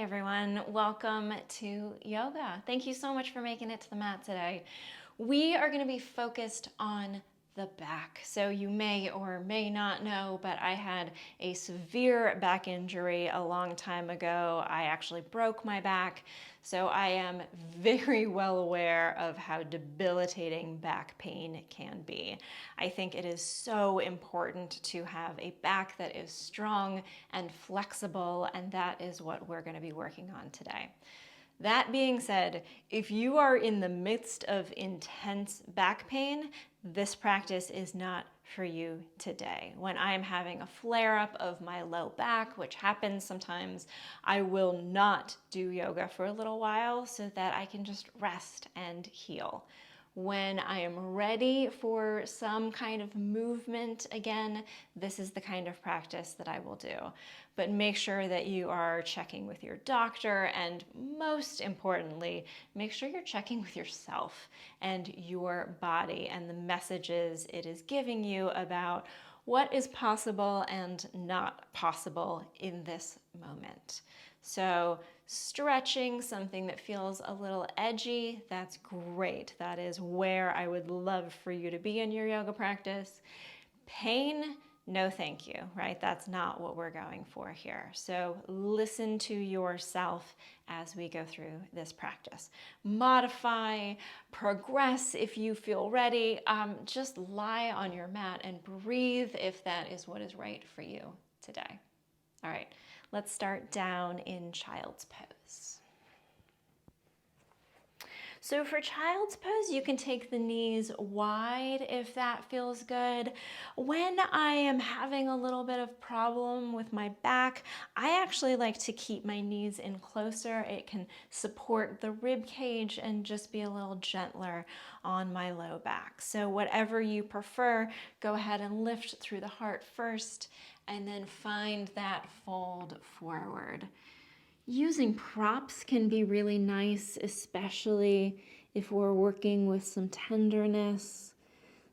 Hi everyone, welcome to yoga. Thank you so much for making it to the mat today. We are going to be focused on the back. So you may or may not know, but I had a severe back injury a long time ago. I actually broke my back. So I am very well aware of how debilitating back pain can be. I think it is so important to have a back that is strong and flexible, and that is what we're going to be working on today. That being said, if you are in the midst of intense back pain, this practice is not for you today. When I am having a flare-up of my low back, which happens sometimes, I will not do yoga for a little while so that I can just rest and heal. When I am ready for some kind of movement again, this is the kind of practice that I will do. But make sure that you are checking with your doctor, and most importantly, make sure you're checking with yourself and your body and the messages it is giving you about what is possible and not possible in this moment. So stretching, something that feels a little edgy, that's great. That is where I would love for you to be in your yoga practice. Pain, no thank you, right? That's not what we're going for here. So listen to yourself as we go through this practice. Modify, progress if you feel ready. Just lie on your mat and breathe if that is what is right for you today. All right, let's start down in child's pose. So for child's pose, you can take the knees wide if that feels good. When I am having a little bit of problem with my back, I actually like to keep my knees in closer. It can support the rib cage and just be a little gentler on my low back. So whatever you prefer, go ahead and lift through the heart first and then find that fold forward. Using props can be really nice, especially if we're working with some tenderness.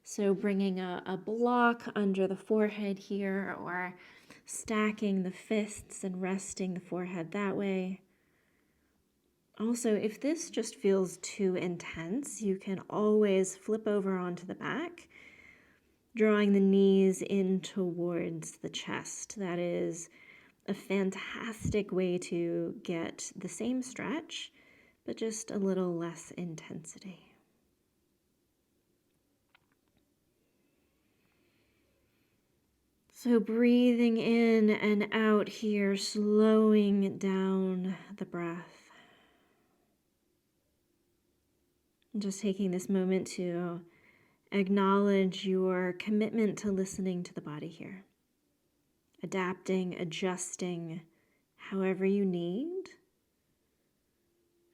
So bringing a block under the forehead here, or stacking the fists and resting the forehead that way. Also, if this just feels too intense, you can always flip over onto the back, drawing the knees in towards the chest. That is a fantastic way to get the same stretch, but just a little less intensity. So breathing in and out here, slowing down the breath. Just taking this moment to acknowledge your commitment to listening to the body here. Adapting, adjusting, however you need,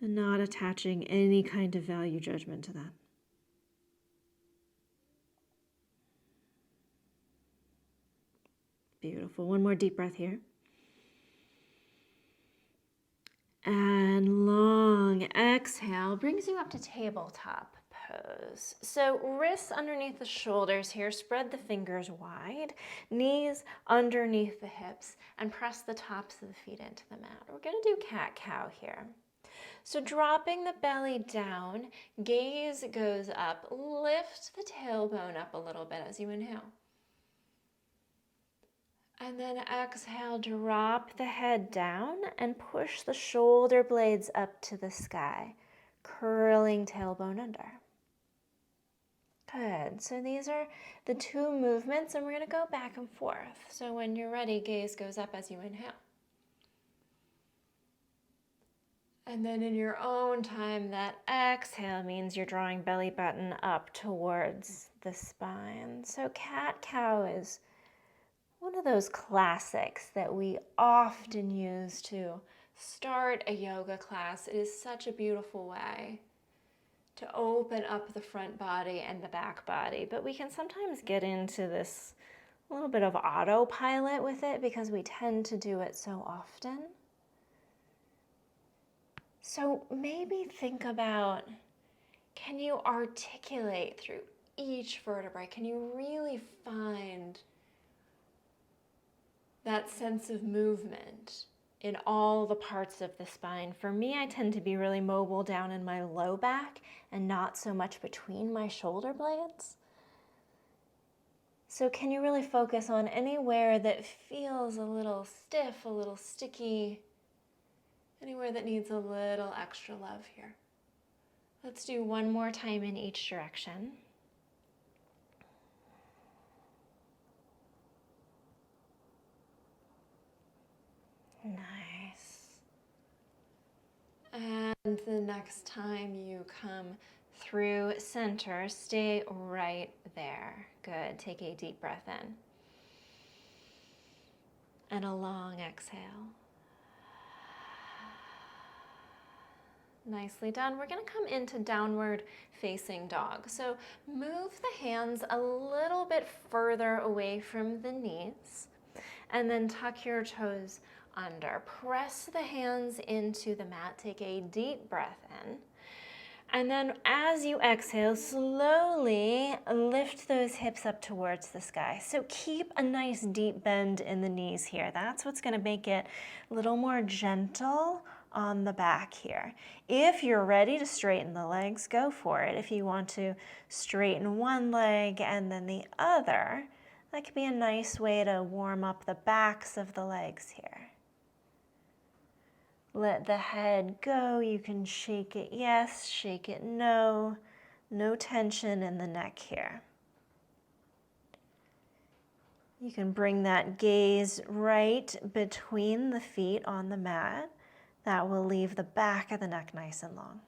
and not attaching any kind of value judgment to that. Beautiful. One more deep breath here. And long exhale brings you up to tabletop pose. So wrists underneath the shoulders here, spread the fingers wide, knees underneath the hips, and press the tops of the feet into the mat. We're going to do cat-cow here. So dropping the belly down, gaze goes up, lift the tailbone up a little bit as you inhale. And then exhale, drop the head down and push the shoulder blades up to the sky, curling tailbone under. Good. So these are the two movements, and we're going to go back and forth. So when you're ready, gaze goes up as you inhale. And then in your own time, that exhale means you're drawing belly button up towards the spine. So cat-cow is one of those classics that we often use to start a yoga class. It is such a beautiful way to open up the front body and the back body, but we can sometimes get into this little bit of autopilot with it because we tend to do it so often. So maybe think about, can you articulate through each vertebrae? Can you really find that sense of movement in all the parts of the spine. For me, I tend to be really mobile down in my low back and not so much between my shoulder blades. So can you really focus on anywhere that feels a little stiff, a little sticky, anywhere that needs a little extra love here? Let's do one more time in each direction. Nice. And the next time you come through center, stay right there. Good. Take a deep breath in. And a long exhale. Nicely done. We're going to come into downward facing dog. So move the hands a little bit further away from the knees and then tuck your toes under. Press the hands into the mat. Take a deep breath in. And then as you exhale, slowly lift those hips up towards the sky. So keep a nice deep bend in the knees here. That's what's going to make it a little more gentle on the back here. If you're ready to straighten the legs, go for it. If you want to straighten one leg and then the other, that could be a nice way to warm up the backs of the legs here. Let the head go. You can shake it yes, shake it no. No tension in the neck here. You can bring that gaze right between the feet on the mat. That will leave the back of the neck nice and long.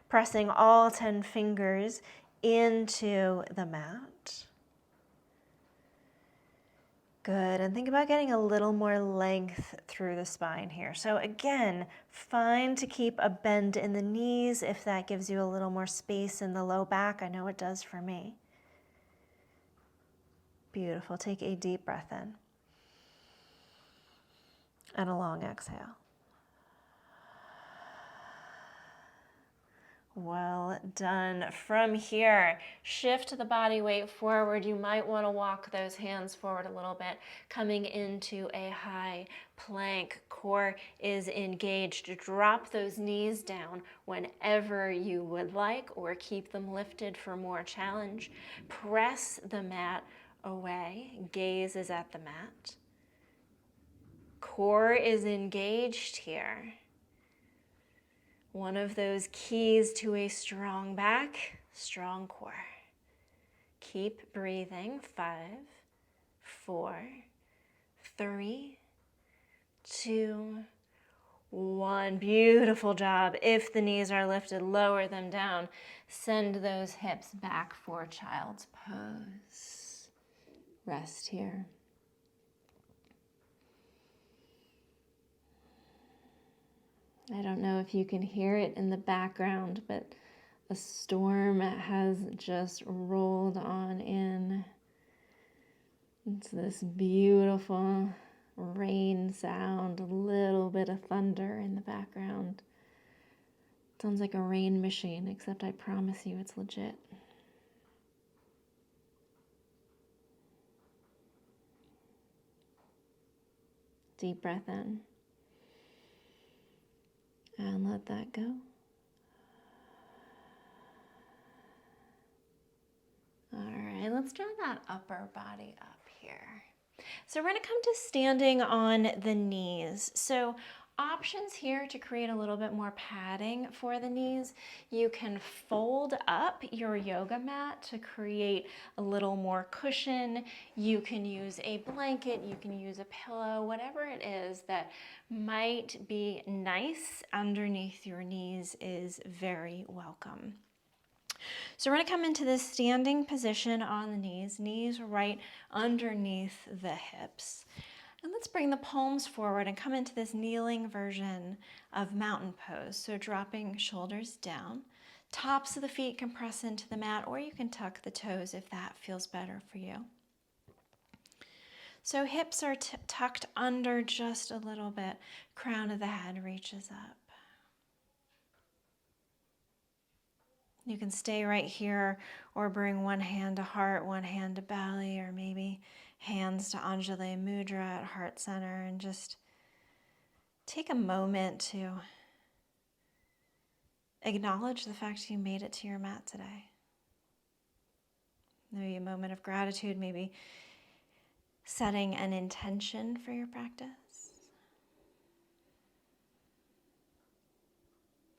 Pressing all 10 fingers into the mat. Good, and think about getting a little more length through the spine here. So again, fine to keep a bend in the knees if that gives you a little more space in the low back. I know it does for me. Beautiful, take a deep breath in. And a long exhale. Well done. From here, shift the body weight forward. You might want to walk those hands forward a little bit, coming into a high plank. Core is engaged. Drop those knees down whenever you would like, or keep them lifted for more challenge. Press the mat away. Gaze is at the mat. Core is engaged here. One of those keys to a strong back, strong core. Keep breathing. 5, 4, 3, 2, 1. Beautiful job. If the knees are lifted, lower them down. Send those hips back for child's pose. Rest here. I don't know if you can hear it in the background, but a storm has just rolled on in. It's this beautiful rain sound, a little bit of thunder in the background. Sounds like a rain machine, except I promise you it's legit. Deep breath in. And let that go. All right, let's draw that upper body up here. So we're going to come to standing on the knees. So options here to create a little bit more padding for the knees. You can fold up your yoga mat to create a little more cushion. You can use a blanket, you can use a pillow, whatever it is that might be nice underneath your knees is very welcome. So we're going to come into this standing position on the knees right underneath the hips. And let's bring the palms forward and come into this kneeling version of mountain pose. So dropping shoulders down. Tops of the feet can press into the mat, or you can tuck the toes if that feels better for you. So hips are tucked under just a little bit. Crown of the head reaches up. You can stay right here or bring one hand to heart, one hand to belly, or maybe hands to Anjali Mudra at heart center and just take a moment to acknowledge the fact you made it to your mat today. Maybe a moment of gratitude, maybe setting an intention for your practice.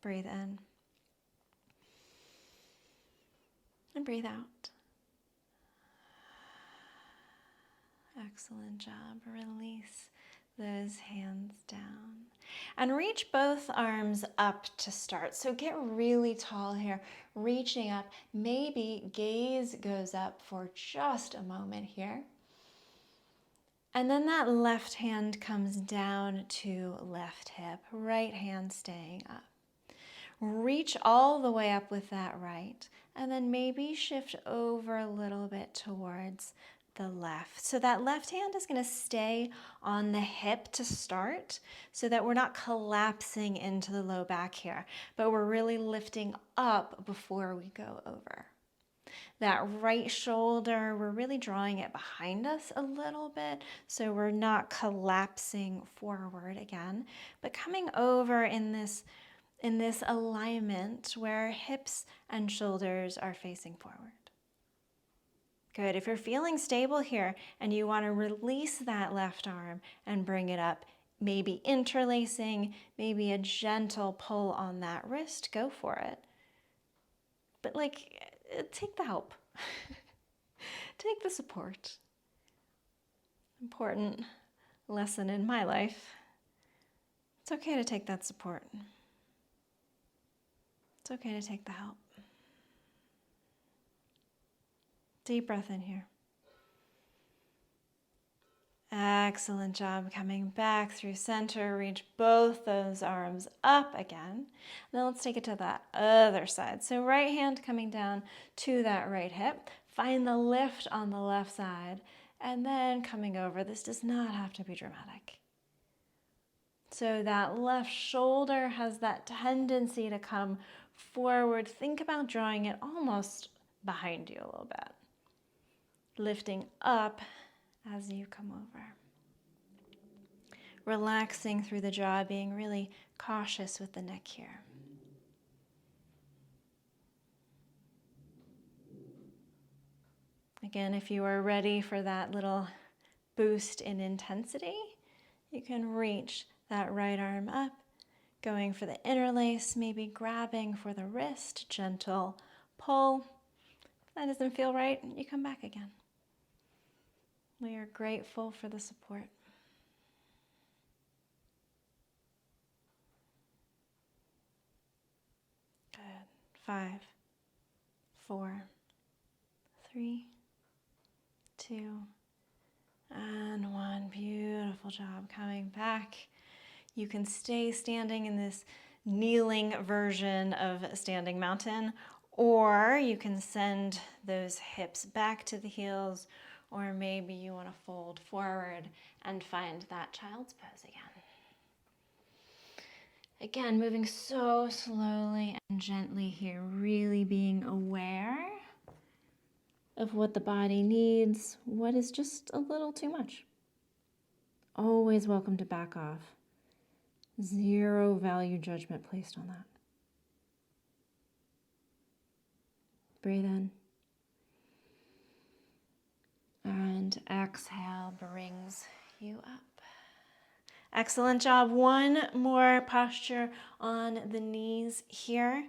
Breathe in and breathe out. Excellent job. Release those hands down. And reach both arms up to start. So get really tall here, reaching up. Maybe gaze goes up for just a moment here. And then that left hand comes down to left hip, right hand staying up. Reach all the way up with that right, and then maybe shift over a little bit towards the left. So that left hand is going to stay on the hip to start so that we're not collapsing into the low back here, but we're really lifting up before we go over. That right shoulder, we're really drawing it behind us a little bit so we're not collapsing forward again, but coming over in this alignment where hips and shoulders are facing forward. Good. If you're feeling stable here and you want to release that left arm and bring it up, maybe interlacing, maybe a gentle pull on that wrist, go for it. But take the help. Take the support. Important lesson in my life. It's okay to take that support. It's okay to take the help. Deep breath in here. Excellent job. Coming back through center. Reach both those arms up again. Now let's take it to that other side. So right hand coming down to that right hip. Find the lift on the left side. And then coming over. This does not have to be dramatic. So that left shoulder has that tendency to come forward. Think about drawing it almost behind you a little bit. Lifting up as you come over. Relaxing through the jaw, being really cautious with the neck here. Again, if you are ready for that little boost in intensity, you can reach that right arm up, going for the interlace, maybe grabbing for the wrist, gentle pull. If that doesn't feel right, you come back again. We are grateful for the support. Good. 5, 4, 3, 2, and 1. Beautiful job. Coming back. You can stay standing in this kneeling version of standing mountain, or you can send those hips back to the heels, or maybe you want to fold forward and find that child's pose again. Again, moving so slowly and gently here, really being aware of what the body needs, what is just a little too much. Always welcome to back off. Zero value judgment placed on that. Breathe in. And exhale brings you up. Excellent job. One more posture on the knees here.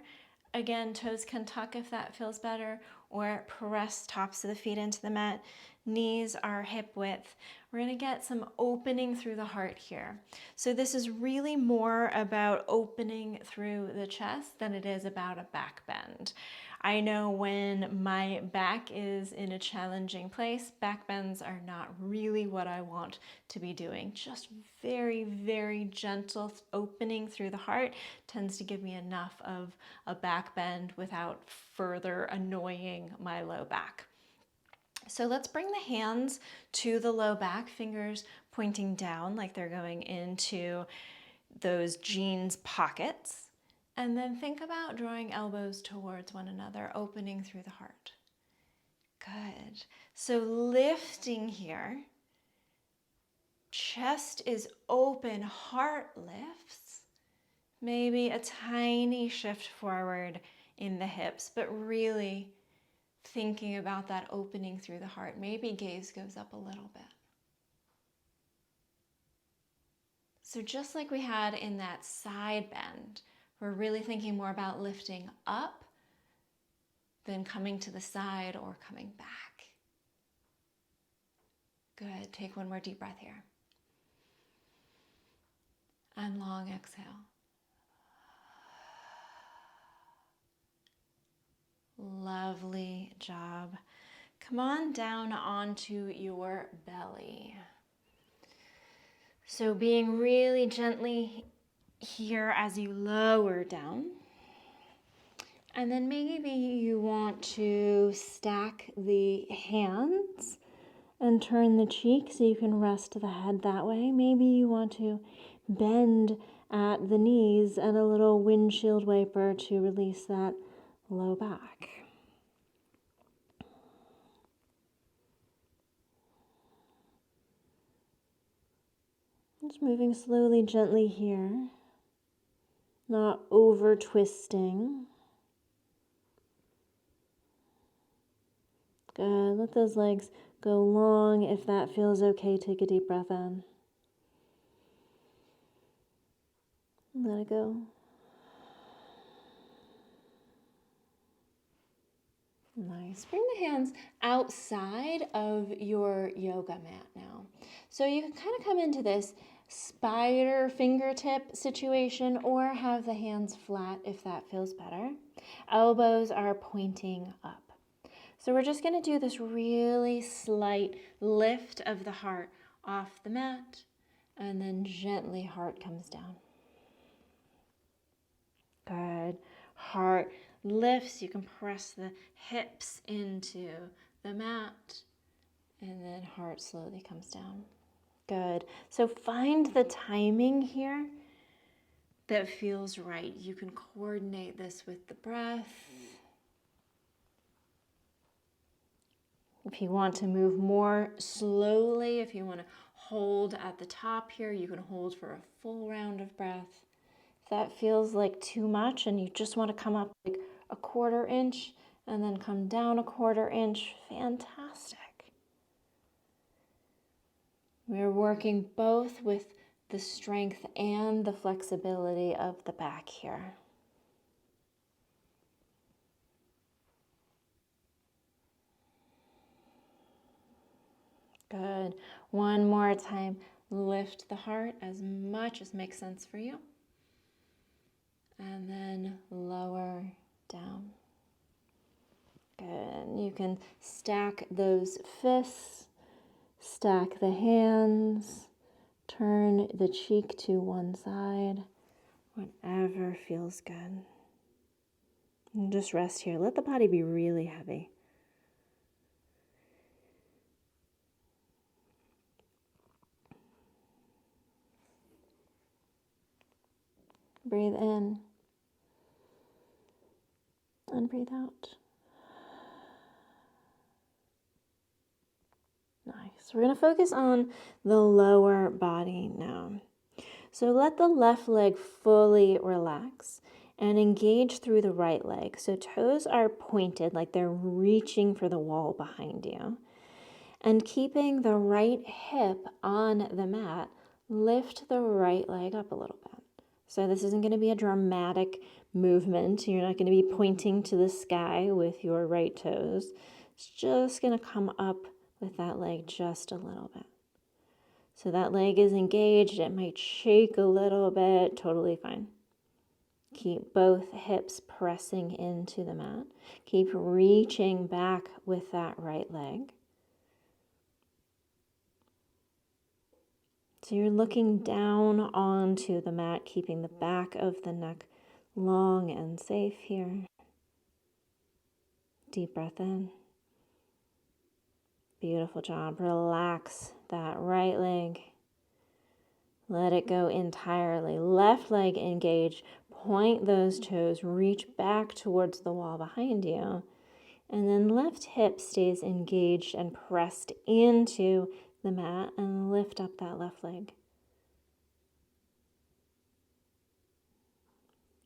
Again, toes can tuck if that feels better, or press tops of the feet into the mat. Knees are hip width. We're going to get some opening through the heart here. So this is really more about opening through the chest than it is about a back bend. I know when my back is in a challenging place, back bends are not really what I want to be doing. Just very, very gentle opening through the heart tends to give me enough of a back bend without further annoying my low back. So let's bring the hands to the low back, fingers pointing down like they're going into those jeans pockets. And then think about drawing elbows towards one another, opening through the heart. Good. So lifting here, Chest is open, heart lifts. Maybe a tiny shift forward in the hips, but really thinking about that opening through the heart. Maybe gaze goes up a little bit. So just like we had in that side bend, we're really thinking more about lifting up than coming to the side or coming back. Good. Take one more deep breath here. And long exhale. Lovely job. Come on down onto your belly. So being really gently here as you lower down. And then maybe you want to stack the hands and turn the cheek so you can rest the head that way. Maybe you want to bend at the knees and a little windshield wiper to release that low back. Just moving slowly, gently here, not over twisting. Good. Let those legs go long. If that feels okay, take a deep breath in. Let it go. Nice. Bring the hands outside of your yoga mat now. So you can kind of come into this spider fingertip situation or have the hands flat if that feels better. Elbows are pointing up. So we're just going to do this really slight lift of the heart off the mat, and then gently heart comes down. Good. Heart lifts. You can press the hips into the mat, and then heart slowly comes down. Good. So find the timing here that feels right. You can coordinate this with the breath. If you want to move more slowly, if you want to hold at the top here, you can hold for a full round of breath. If that feels like too much and you just want to come up like a 1/4 inch and then come down a 1/4 inch, fantastic. We're working both with the strength and the flexibility of the back here. Good. One more time. Lift the heart as much as makes sense for you. And then lower down. Good. You can stack those fists, stack the hands, turn the cheek to one side, whatever feels good. And just rest here. Let the body be really heavy. Breathe in and breathe out. Nice. We're going to focus on the lower body now. So let the left leg fully relax and engage through the right leg. So toes are pointed like they're reaching for the wall behind you. And keeping the right hip on the mat, lift the right leg up a little bit. So this isn't going to be a dramatic movement. You're not going to be pointing to the sky with your right toes. It's just going to come up with that leg just a little bit. So that leg is engaged. It might shake a little bit. Totally fine. Keep both hips pressing into the mat. Keep reaching back with that right leg. So you're looking down onto the mat, keeping the back of the neck long and safe here. Deep breath in. Beautiful job. Relax that right leg. Let it go entirely. Left leg engage. Point those toes. Reach back towards the wall behind you. And then left hip stays engaged and pressed into the mat and lift up that left leg.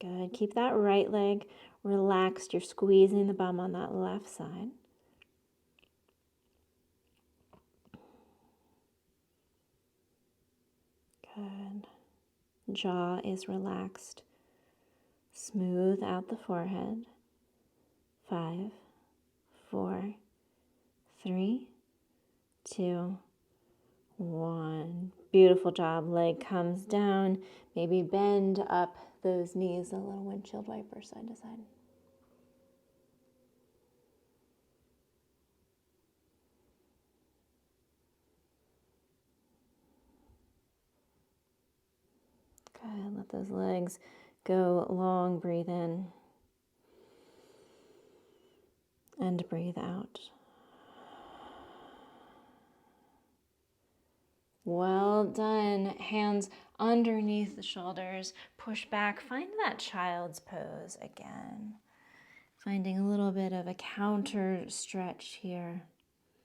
Good. Keep that right leg relaxed. You're squeezing the bum on that left side. Good. Jaw is relaxed. Smooth out the forehead. 5, 4, 3, 2, 1. Beautiful job. Leg comes down. Maybe bend up those knees a little, windshield wiper side to side. Good. Let those legs go long. Breathe in and breathe out. Well done. Hands underneath the shoulders. Push back. Find that child's pose again. Finding a little bit of a counter stretch here.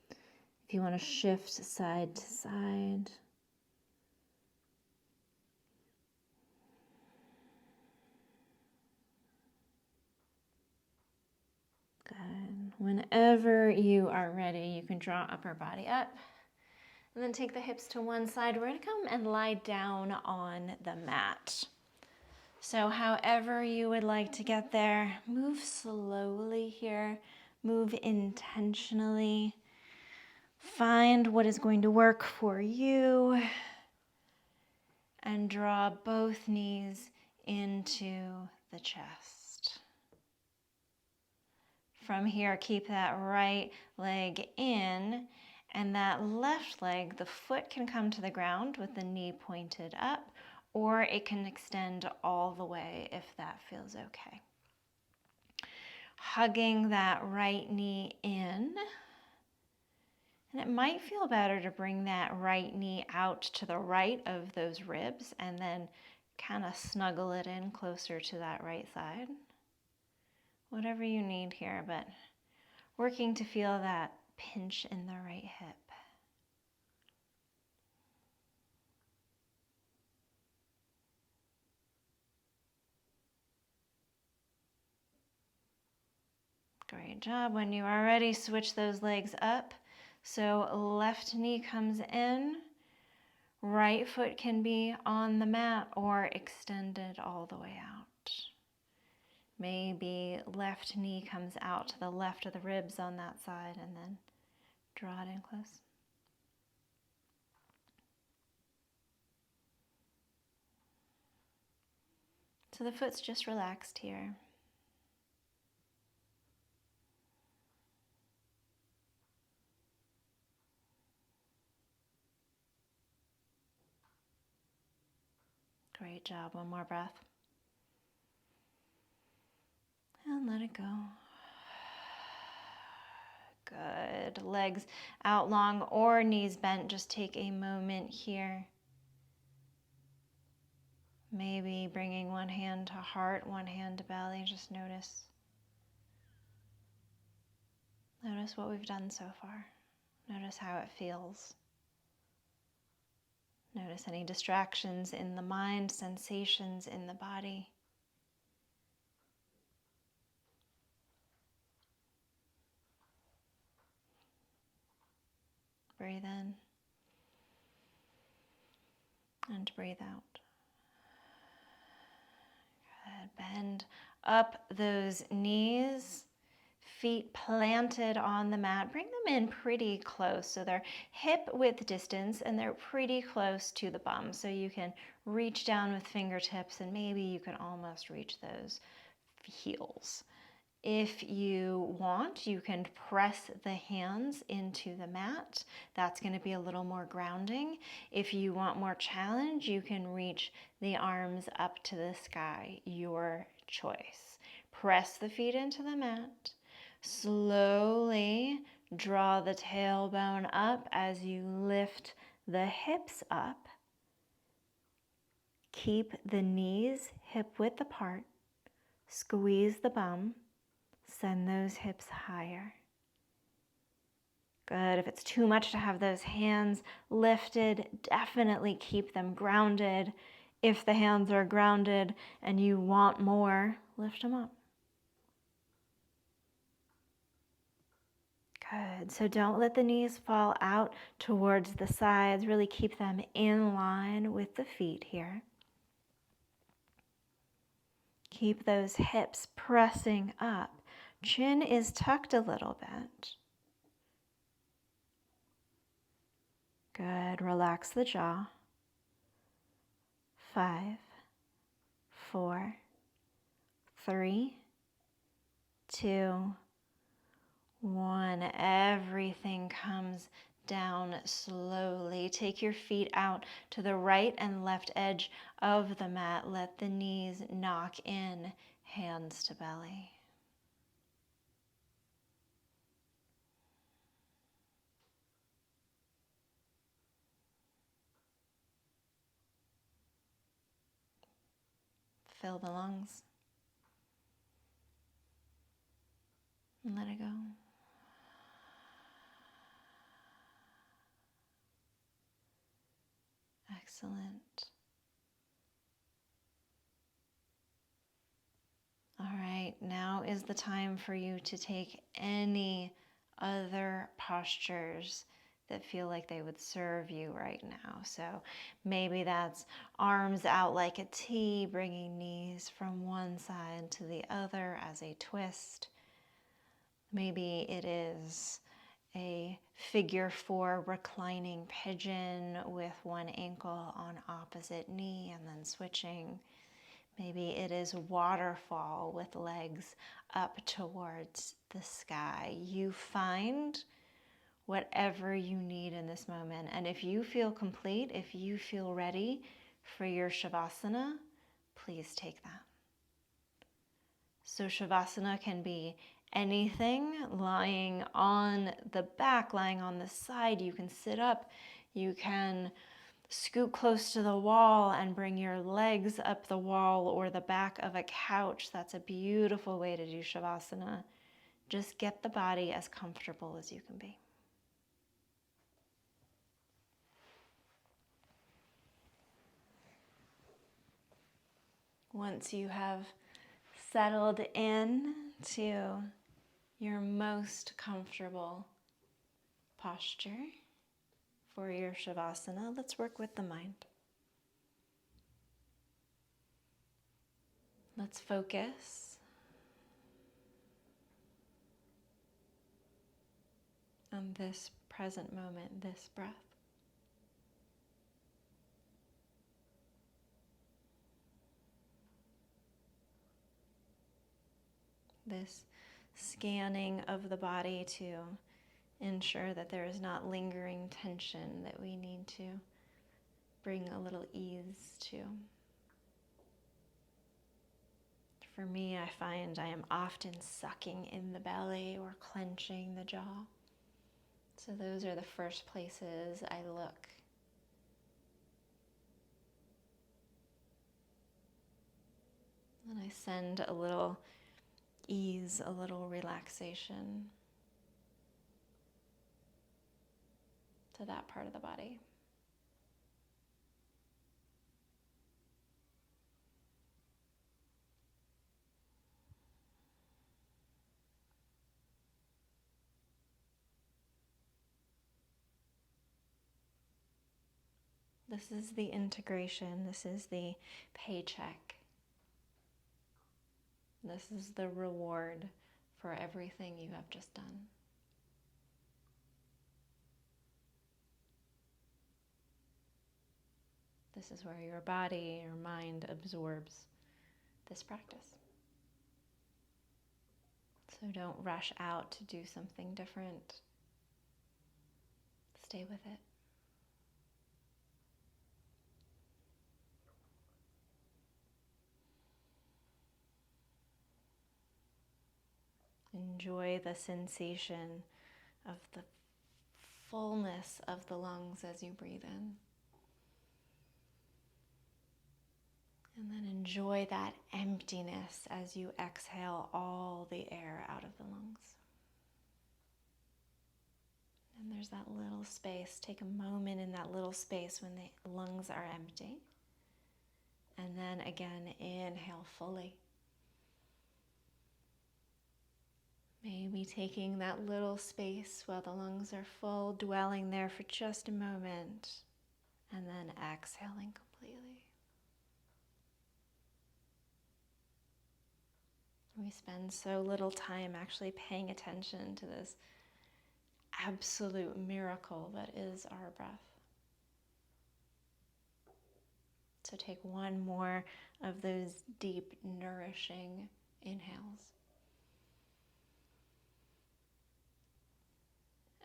If you want to shift side to side. Good. Whenever you are ready, you can draw upper body up. And then take the hips to one side. We're going to come and lie down on the mat. So however you would like to get there, move slowly here. Move intentionally. Find what is going to work for you. And draw both knees into the chest. From here, keep that right leg in. And that left leg, the foot can come to the ground with the knee pointed up, or it can extend all the way if that feels okay. Hugging that right knee in. And it might feel better to bring that right knee out to the right of those ribs and then kind of snuggle it in closer to that right side. Whatever you need here, but working to feel that pinch in the right hip. Great job. When you are ready, switch those legs up. So left knee comes in, right foot can be on the mat or extended all the way out. Maybe left knee comes out to the left of the ribs on that side and then draw it in close. So the foot's just relaxed here. Great job. One more breath. And let it go. Good. Legs out long or knees bent. Just take a moment here. Maybe bringing one hand to heart, one hand to belly. Just notice. Notice what we've done so far. Notice how it feels. Notice any distractions in the mind, sensations in the body. Breathe in and breathe out. Good. Bend up those knees. Feet planted on the mat. Bring them in pretty close so they're hip width distance and they're pretty close to the bum. So you can reach down with fingertips and maybe you can almost reach those heels. If you want, you can press the hands into the mat. That's going to be a little more grounding. If you want more challenge, you can reach the arms up to the sky. Your choice. Press the feet into the mat. Slowly draw the tailbone up as you lift the hips up. Keep the knees hip width apart. Squeeze the bum. Send those hips higher. Good. If it's too much to have those hands lifted, definitely keep them grounded. If the hands are grounded and you want more, lift them up. Good. So don't let the knees fall out towards the sides. Really keep them in line with the feet here. Keep those hips pressing up. Chin is tucked a little bit. Good. Relax the jaw. 5, 4, 3, 2, 1. Everything comes down slowly. Take your feet out to the right and left edge of the mat. Let the knees knock in, hands to belly. Fill the lungs and let it go. Excellent. All right, now is the time for you to take any other postures that feel like they would serve you right now. So maybe that's arms out like a T, bringing knees from one side to the other as a twist. Maybe it is a figure 4 reclining pigeon with one ankle on opposite knee and then switching. Maybe it is waterfall with legs up towards the sky. You find whatever you need in this moment. And if you feel complete, if you feel ready for your Shavasana, please take that. So Shavasana can be anything, lying on the back, lying on the side. You can sit up, you can scoot close to the wall and bring your legs up the wall or the back of a couch. That's a beautiful way to do Shavasana. Just get the body as comfortable as you can be. Once you have settled in to your most comfortable posture for your Shavasana, let's work with the mind. Let's focus on this present moment, this breath. This scanning of the body to ensure that there is not lingering tension that we need to bring a little ease to. For me, I find I am often sucking in the belly or clenching the jaw. So those are the first places I look. And I send a little ease, a little relaxation to that part of the body. This is the integration. This is the paycheck. This is the reward for everything you have just done. This is where your body, your mind absorbs this practice. So don't rush out to do something different. Stay with it. Enjoy the sensation of the fullness of the lungs as you breathe in. And then enjoy that emptiness as you exhale all the air out of the lungs. And there's that little space. Take a moment in that little space when the lungs are empty. And then again, inhale fully. Maybe taking that little space while the lungs are full, dwelling there for just a moment, and then exhaling completely. We spend so little time actually paying attention to this absolute miracle that is our breath. So take one more of those deep, nourishing inhales.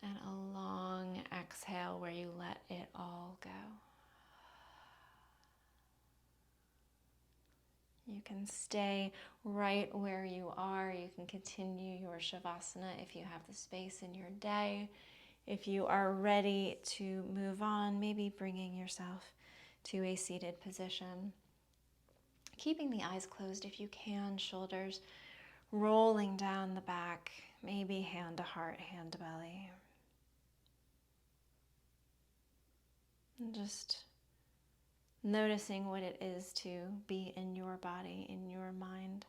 And a long exhale where you let it all go. You can stay right where you are. You can continue your Shavasana if you have the space in your day. If you are ready to move on, maybe bringing yourself to a seated position. Keeping the eyes closed if you can, shoulders rolling down the back, maybe hand to heart, hand to belly. And just noticing what it is to be in your body, in your mind,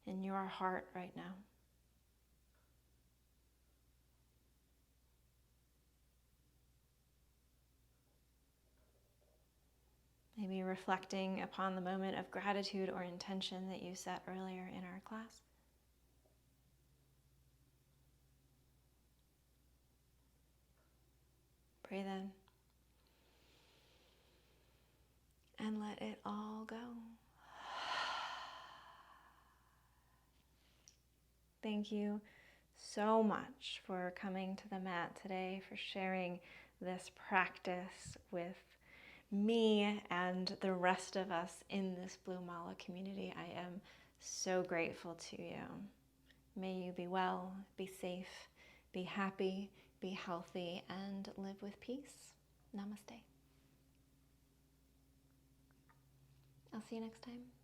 in your heart right now. Maybe reflecting upon the moment of gratitude or intention that you set earlier in our class. Breathe in. And let it all go. Thank you so much for coming to the mat today, for sharing this practice with me and the rest of us in this Blue Mala community. I am so grateful to you. May you be well, be safe, be happy, be healthy, and live with peace. Namaste. I'll see you next time.